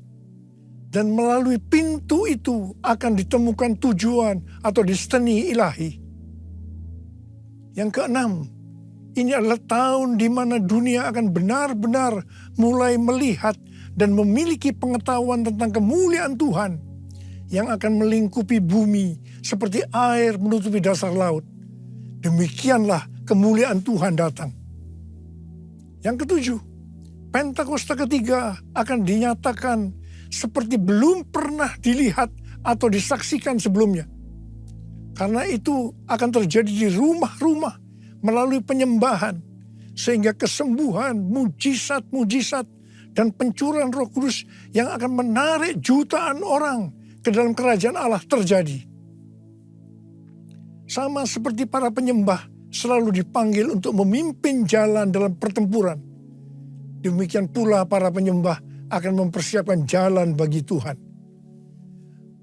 Dan melalui pintu itu akan ditemukan tujuan atau destiny ilahi. Yang keenam, ini adalah tahun di mana dunia akan benar-benar mulai melihat dan memiliki pengetahuan tentang kemuliaan Tuhan yang akan melingkupi bumi seperti air menutupi dasar laut Demikianlah kemuliaan Tuhan datang. Yang ketujuh, Pentakosta ketiga akan dinyatakan seperti belum pernah dilihat atau disaksikan sebelumnya. Karena itu akan terjadi di rumah-rumah melalui penyembahan, sehingga kesembuhan, mujizat-mujizat, dan pencurahan Roh Kudus yang akan menarik jutaan orang ke dalam kerajaan Allah terjadi. Sama seperti para penyembah selalu dipanggil untuk memimpin jalan dalam pertempuran, demikian pula para penyembah akan mempersiapkan jalan bagi Tuhan.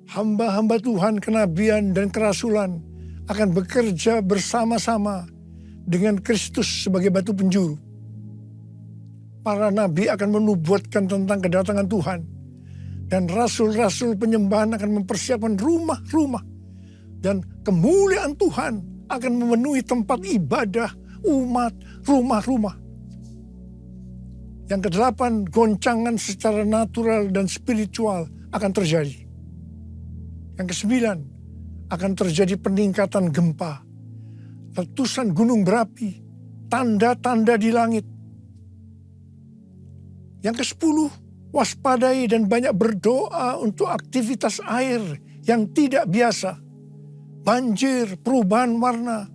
Hamba-hamba Tuhan, kenabian dan kerasulan akan bekerja bersama-sama dengan Kristus sebagai batu penjuru. Para nabi akan menubuatkan tentang kedatangan Tuhan, dan rasul-rasul penyembahan akan mempersiapkan rumah-rumah, dan kemuliaan Tuhan akan memenuhi tempat ibadah umat, rumah-rumah. Yang kedelapan, goncangan secara natural dan spiritual akan terjadi. Yang kesembilan, akan terjadi peningkatan gempa, letusan gunung berapi, tanda-tanda di langit. Yang kesepuluh, waspadai dan banyak berdoa untuk aktivitas air yang tidak biasa. Banjir, perubahan warna,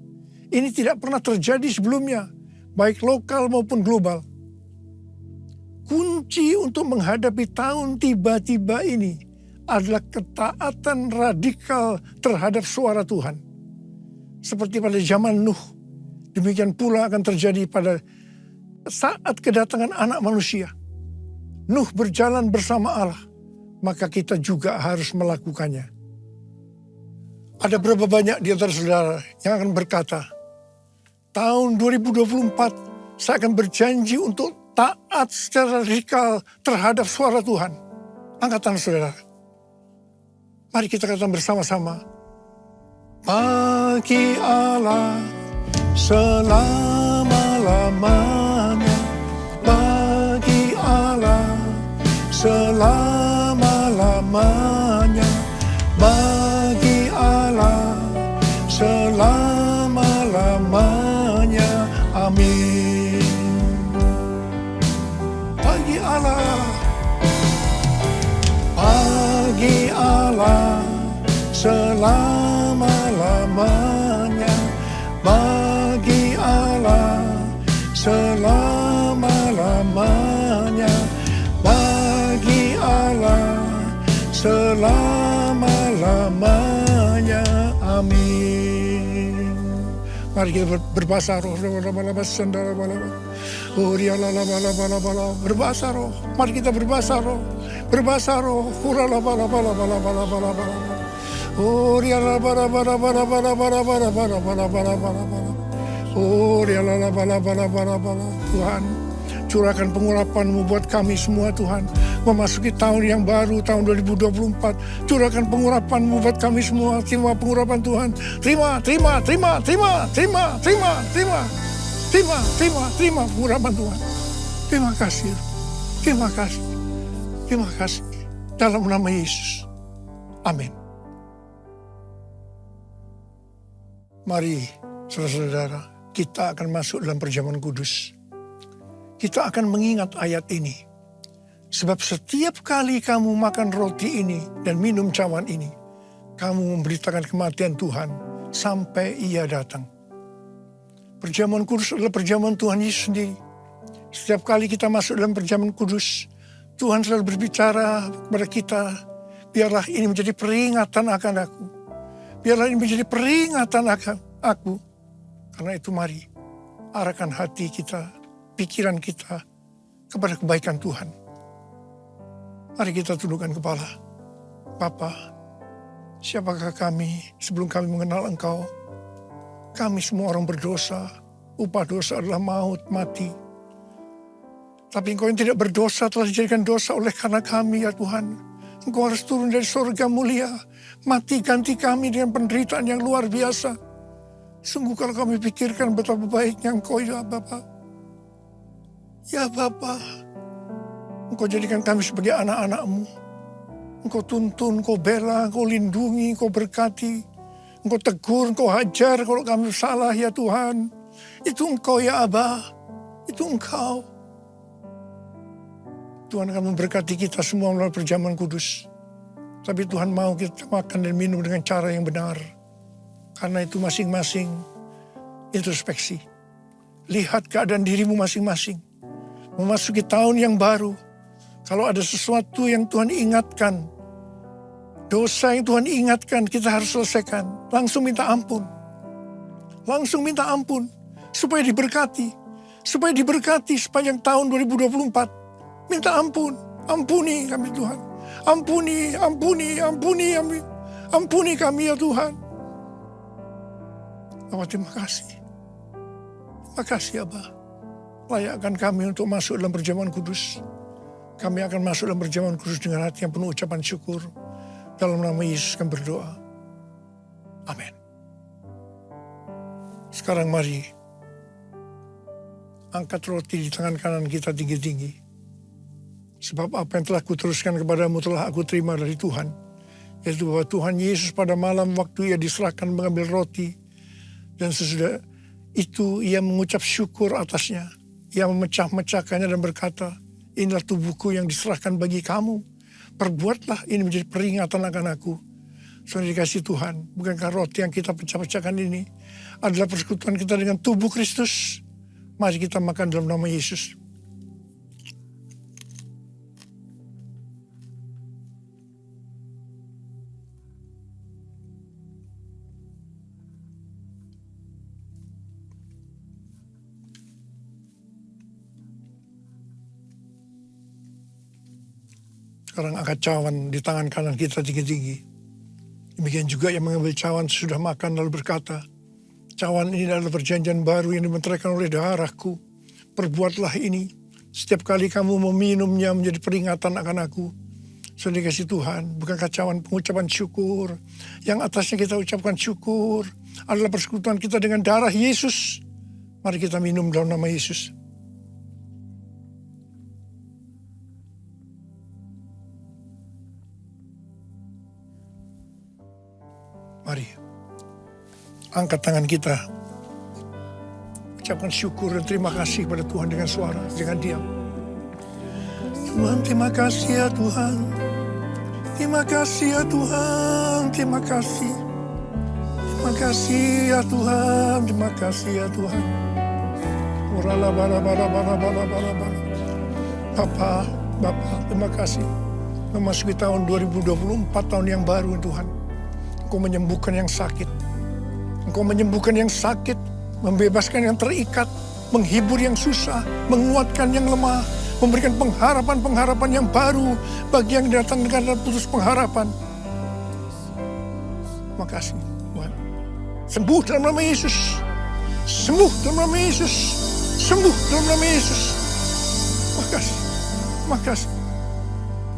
ini tidak pernah terjadi sebelumnya, baik lokal maupun global. Kunci untuk menghadapi tahun tiba-tiba ini adalah ketaatan radikal terhadap suara Tuhan. Seperti pada zaman Nuh, demikian pula akan terjadi pada saat kedatangan anak manusia. Nuh berjalan bersama Allah, maka kita juga harus melakukannya. Ada berapa banyak di antara saudara yang akan berkata, tahun 2024 saya akan berjanji untuk taat secara radikal terhadap suara Tuhan. Angkat tangan saudara. Mari kita katakan bersama-sama. Bagi Allah selama-lamanya, bagi Allah selama-lamanya, bagi Allah selama-lamanya. Amin. Bagi Allah, bagi Allah selama-lamanya, bagi Allah selama-lamanya, bagi Allah selama-lamanya. Amin. Mari kita berbahasa roh. Berbahasa roh. Mari kita berbahasa roh. Berbahasa roh. Tuhan, curahkan pengurapan-Mu buat kami semua Tuhan. Memasuki tahun yang baru, tahun 2024. Curahkan pengurapan-Mu buat kami semua. Terima pengurapan Tuhan. Terima pengurapan Tuhan. Terima kasih. Terima kasih. Terima kasih. Dalam nama Yesus. Amin. Mari, saudara-saudara, kita akan masuk dalam perjamuan kudus. Kita akan mengingat ayat ini. Sebab setiap kali kamu makan roti ini dan minum cawan ini, kamu memberitakan kematian Tuhan sampai Ia datang. Perjamuan kudus adalah perjamuan Tuhan Yesus sendiri. Setiap kali kita masuk dalam perjamuan kudus, Tuhan selalu berbicara kepada kita, biarlah ini menjadi peringatan akan aku. Biarlah ini menjadi peringatan akan aku. Karena itu mari, arahkan hati kita, pikiran kita kepada kebaikan Tuhan. Mari kita tundukkan kepala. Bapa, siapakah kami sebelum kami mengenal Engkau? Kami semua orang berdosa. Upah dosa adalah maut, mati. Tapi Engkau yang tidak berdosa telah dijadikan dosa oleh karena kami, ya Tuhan. Engkau harus turun dari surga mulia. Mati ganti kami dengan penderitaan yang luar biasa. Sungguh kalau kami pikirkan betapa baiknya Engkau, ya Bapa. Ya Bapa, Engkau jadikan kami sebagai anak-anak-Mu. Engkau tuntun, Engkau bela, Engkau lindungi, Engkau berkati. Engkau tegur, Engkau hajar kalau kami salah ya Tuhan. Itu Engkau ya Abah, itu Engkau. Tuhan akan memberkati kita semua melalui perjamuan kudus. Tapi Tuhan mau kita makan dan minum dengan cara yang benar. Karena itu masing-masing introspeksi. Lihat keadaan dirimu masing-masing. Memasuki tahun yang baru. Kalau ada sesuatu yang Tuhan ingatkan, dosa yang Tuhan ingatkan kita harus selesaikan. Langsung minta ampun. Langsung minta ampun. Supaya diberkati. Supaya diberkati sepanjang tahun 2024. Minta ampun. Ampuni kami Tuhan. Ampuni kami. Ampuni kami ya Tuhan. Bapak terima kasih. Terima kasih Abah. Layakkan kami untuk masuk dalam perjamuan kudus. Kami akan masuk dalam perjamuan kudus dengan hati yang penuh ucapan syukur. Dalam nama Yesus kami berdoa. Amin. Sekarang mari angkat roti di tangan kanan kita tinggi-tinggi. Sebab apa yang telah kuteruskan kepadamu telah aku terima dari Tuhan. Yaitu bahwa Tuhan Yesus pada malam waktu ia diserahkan mengambil roti. Dan sesudah itu ia mengucap syukur atasnya. Ia memecah-mecahkannya dan berkata, inilah tubuhku yang diserahkan bagi kamu. Perbuatlah ini menjadi peringatan akan aku. Saudara dikasih Tuhan, bukankah roti yang kita pecah-pecahkan ini adalah persekutuan kita dengan tubuh Kristus? Mari kita makan dalam nama Yesus. Sekarang angkat cawan di tangan kanan kita tinggi-tinggi. Demikian juga yang mengambil cawan sudah makan lalu berkata, cawan ini adalah perjanjian baru yang dimeteraikan oleh darahku. Perbuatlah ini. Setiap kali kamu meminumnya menjadi peringatan akan aku. Saudara dikasih Tuhan, bukankah cawan pengucapan syukur. Yang atasnya kita ucapkan syukur adalah persekutuan kita dengan darah Yesus. Mari kita minum dalam nama Yesus. Mari, angkat tangan kita. Ucapkan syukur dan terima kasih kepada Tuhan dengan suara, jangan diam. Tuhan, terima kasih ya Tuhan. Terima kasih ya Tuhan, terima kasih. Terima kasih ya Tuhan, terima kasih ya Tuhan. Bapa, terima kasih. Memasuki tahun 2024, tahun yang baru Tuhan. Engkau menyembuhkan yang sakit. Engkau menyembuhkan yang sakit, membebaskan yang terikat, menghibur yang susah, menguatkan yang lemah, memberikan pengharapan-pengharapan yang baru bagi yang datang dengan putus pengharapan. Makasih Tuhan. Sembuh dalam nama Yesus. Sembuh dalam nama Yesus. Sembuh dalam nama Yesus. Makasih. Makasih.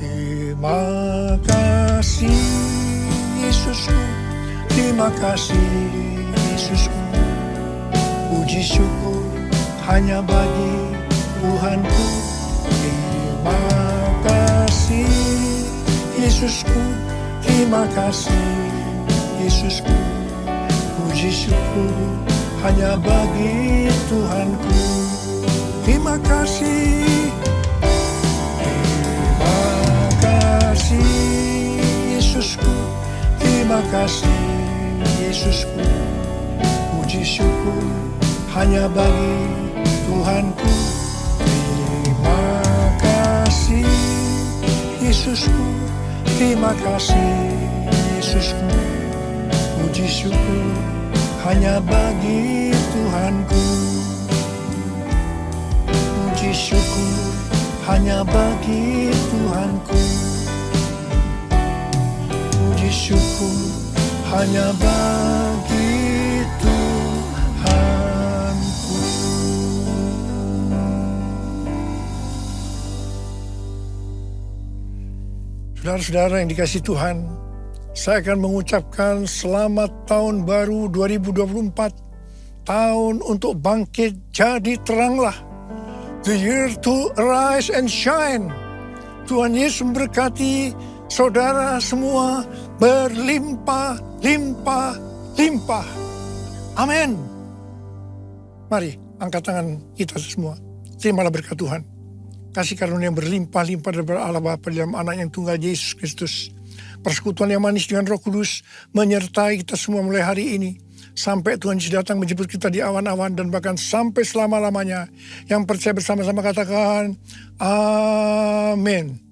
Terima kasih Yesusku. Terima kasih Yesusku. Puji syukur hanya bagi Tuhanku. Terima kasih Yesusku. Terima kasih Yesusku. Puji syukur hanya bagi Tuhanku. Terima kasih. Terima kasih Yesusku. Terima kasih Yesusku. Puji syukur hanya bagi Tuhanku. Terima kasih Yesusku. Terima kasih Yesusku. Puji syukur hanya bagi Tuhanku. Puji syukur hanya bagi Tuhanku. Puji syukur hanya bagi Tuhanku. Saudara-saudara yang dikasihi Tuhan, saya akan mengucapkan selamat tahun baru 2024. Tahun untuk bangkit jadi teranglah. The year to arise and shine. Tuhan Yesus memberkati saudara semua berlimpah-limpah limpah. Amin. Mari angkat tangan kita semua. Terimalah berkat Tuhan. Kasih karunia yang berlimpah-limpah dari Allah Bapa dalam anak yang tunggal Yesus Kristus. Persekutuan yang manis dengan Roh Kudus menyertai kita semua mulai hari ini. Sampai Tuhan Yesus datang menjemput kita di awan-awan dan bahkan sampai selama-lamanya. Yang percaya bersama-sama katakan, amin.